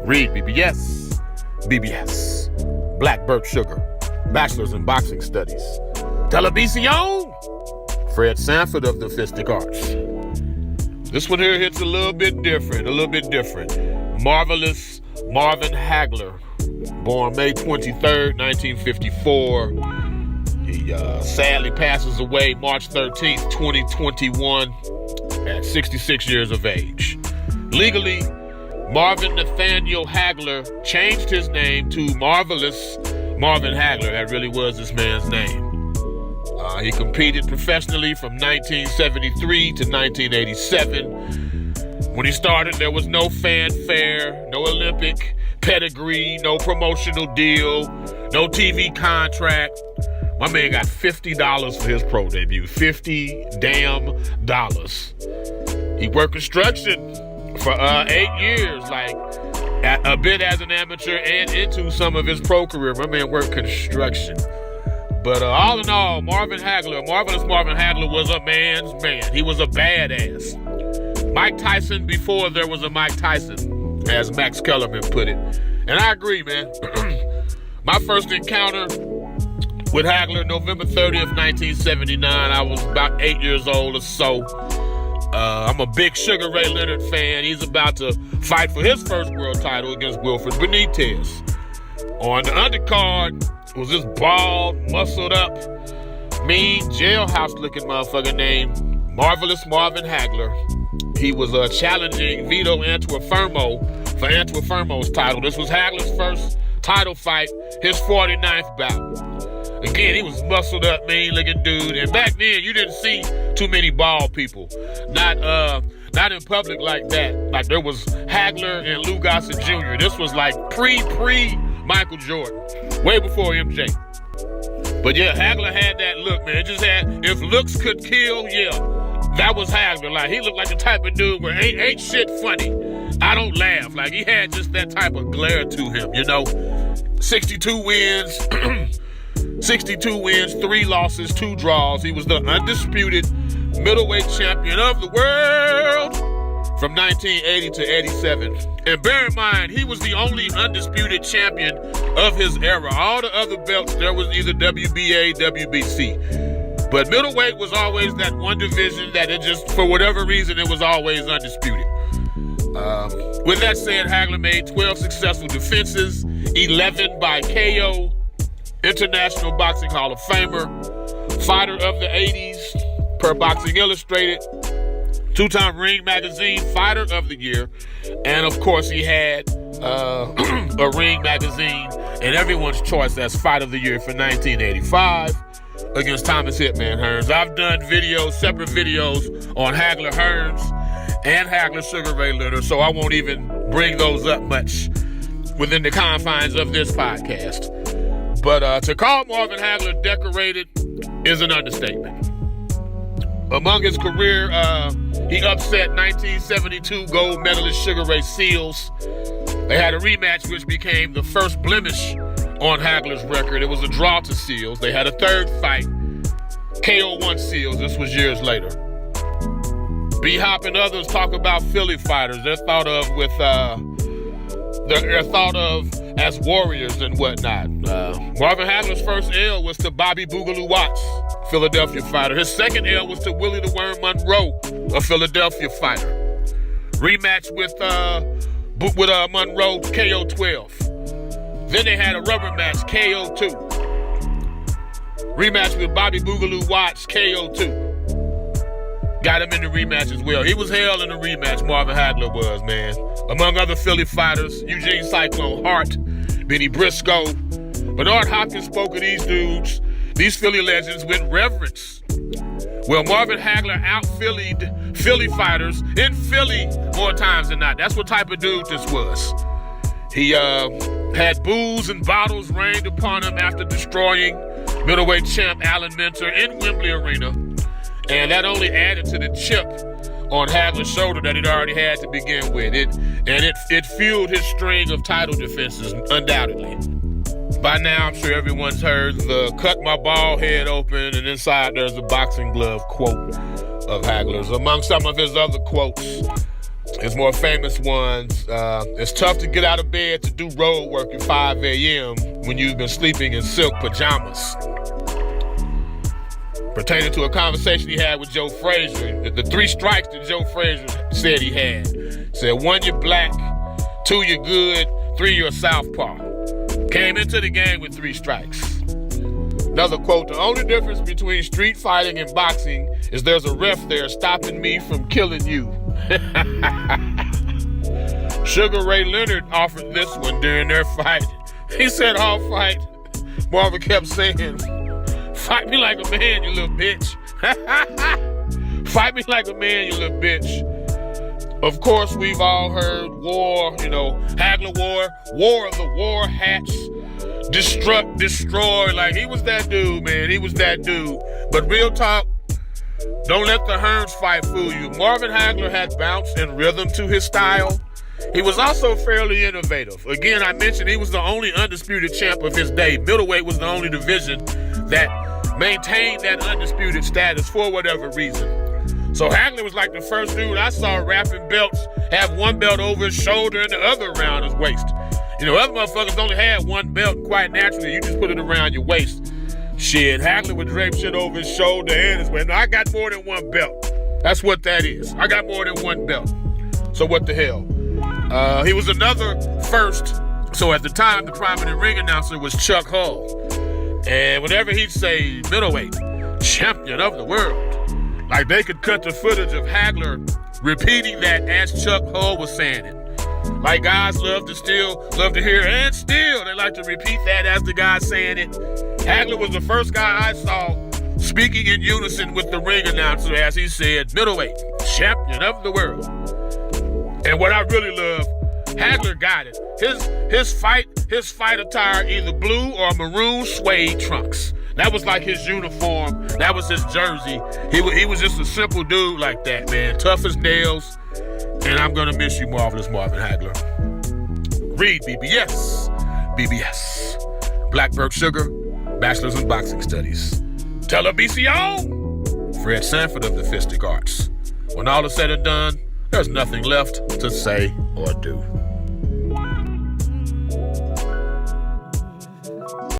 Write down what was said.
REED-BBS, BBS, Black Burke Sugar, Bachelor's in Boxing Studies, Televisión, Fred Sanford of the Fistic Arts. This one here hits a little bit different. Marvelous Marvin Hagler, born May 23rd, 1954. He sadly passes away March 13th, 2021 at 66 years of age. Legally, Marvin Nathaniel Hagler changed his name to Marvelous Marvin Hagler. That really was this man's name. He competed professionally from 1973 to 1987. When he started, there was no fanfare, no Olympic pedigree, no promotional deal, no TV contract. My man got $50 for his pro debut. $50 damn. He worked construction for 8 years, like a bit as an amateur and into some of his pro career. My man worked construction. But all in all, Marvin Hagler, Marvelous Marvin Hagler, was a man's man. He was a badass. Mike Tyson before there was a Mike Tyson, as Max Kellerman put it. And I agree, man. My first encounter with Hagler, November 30th, 1979. I was about 8 years old or so. I'm a big Sugar Ray Leonard fan. He's about to fight for his first world title against Wilfred Benitez. On the undercard was this bald, muscled up, mean, jailhouse-looking motherfucker named Marvelous Marvin Hagler. He was challenging Vito Antuofermo for Antuofermo's title. This was Hagler's first title fight, his 49th bout. Again, he was muscled up, mean-looking dude. And back then, you didn't see too many bald people. Not in public like that. Like, there was Hagler and Lou Gossett Jr. This was like pre-Michael Jordan. Way before MJ. But yeah, Hagler had that look, man. It just had, if looks could kill, yeah. That was Hagler. Like, he looked like the type of dude where ain't shit funny. I don't laugh. Like, he had just that type of glare to him, you know. 62 wins. 62 wins, 3 losses, 2 draws. He was the undisputed middleweight champion of the world from 1980 to 87. And bear in mind, he was the only undisputed champion of his era. All the other belts, there was either WBA, WBC. But middleweight was always that one division that it just, for whatever reason, it was always undisputed. With that said, Hagler made 12 successful defenses, 11 by KO, International Boxing Hall of Famer, fighter of the 80s per Boxing Illustrated, 2-time Ring Magazine Fighter of the Year, and of course he had a Ring Magazine and everyone's choice as Fight of the Year for 1985 against Thomas Hitman Hearns. I've done separate videos on Hagler Hearns and Hagler Sugar Ray Leonard, so I won't even bring those up much within the confines of this podcast. But to call Marvin Hagler decorated is an understatement. Among his career, he upset 1972 gold medalist Sugar Ray Seals. They had a rematch which became the first blemish on Hagler's record. It was a draw to Seals. They had a third fight. KO won Seals. This was years later. B-Hop and others talk about Philly fighters. They're thought of as warriors and whatnot. Marvin Hagler's first L was to Bobby Boogaloo Watts, Philadelphia fighter. His second L was to Willie the Worm Monroe, a Philadelphia fighter. Rematch with Monroe, KO 12. Then they had a rubber match, KO 2. Rematch with Bobby Boogaloo Watts, KO 2. Got him in the rematch as well. He was hell in the rematch, Marvin Hagler was, man. Among other Philly fighters, Eugene Cyclone Hart, Benny Briscoe. Bernard Hopkins spoke of these dudes, these Philly legends, with reverence. Well, Marvin Hagler out-Phillied Philly fighters in Philly more times than not. That's what type of dude this was. He had booze and bottles rained upon him after destroying middleweight champ Alan Minter in Wembley Arena. And that only added to the chip on Hagler's shoulder that he'd already had to begin with. It fueled his string of title defenses, undoubtedly. By now, I'm sure everyone's heard the cut my bald head open and inside there's a boxing glove quote of Hagler's. Among some of his other quotes, his more famous ones, it's tough to get out of bed to do road work at 5 a.m. when you've been sleeping in silk pajamas. Pertaining to a conversation he had with Joe Frazier, the 3 strikes that Joe Frazier said he had. Said 1, you're black, 2, you're good, 3, you're a southpaw. Came into the game with 3 strikes. Another quote, the only difference between street fighting and boxing is there's a ref there stopping me from killing you. Sugar Ray Leonard offered this one during their fight. He said, all fight, Marvin kept saying, fight me like a man, you little bitch. Fight me like a man, you little bitch. Of course, we've all heard war, Hagler war of the war hats, destruct, destroy. Like, he was that dude, man. He was that dude. But real talk, don't let the Hearns fight fool you. Marvin Hagler had bounce and rhythm to his style. He was also fairly innovative. Again, I mentioned he was the only undisputed champ of his day. Middleweight was the only division that maintained that undisputed status for whatever reason. So Hagler was like the first dude I saw wrapping belts, have one belt over his shoulder and the other around his waist. Other motherfuckers only had one belt quite naturally. You just put it around your waist. Shit, Hagler would drape shit over his shoulder and his waist. No, I got more than one belt. That's what that is. I got more than one belt. So what the hell? He was another first. So at the time, the prominent ring announcer was Chuck Hull. And whenever he'd say middleweight, champion of the world, like they could cut the footage of Hagler repeating that as Chuck Hull was saying it. Like guys love to hear, and still they like to repeat that as the guy saying it. Hagler was the first guy I saw speaking in unison with the ring announcer as he said, middleweight, champion of the world. And what I really love, Hagler got it. His fight attire, either blue or maroon suede trunks. That was like his uniform. That was his jersey. He was just a simple dude like that, man. Tough as nails. And I'm going to miss you, Marvelous Marvin Hagler. REED-BBS. BBS. Blackbird Sugar. Bachelor's in Boxing Studies. Tell her BCO. Fred Sanford of the Fistic Arts. When all is said and done, there's nothing left to say or do.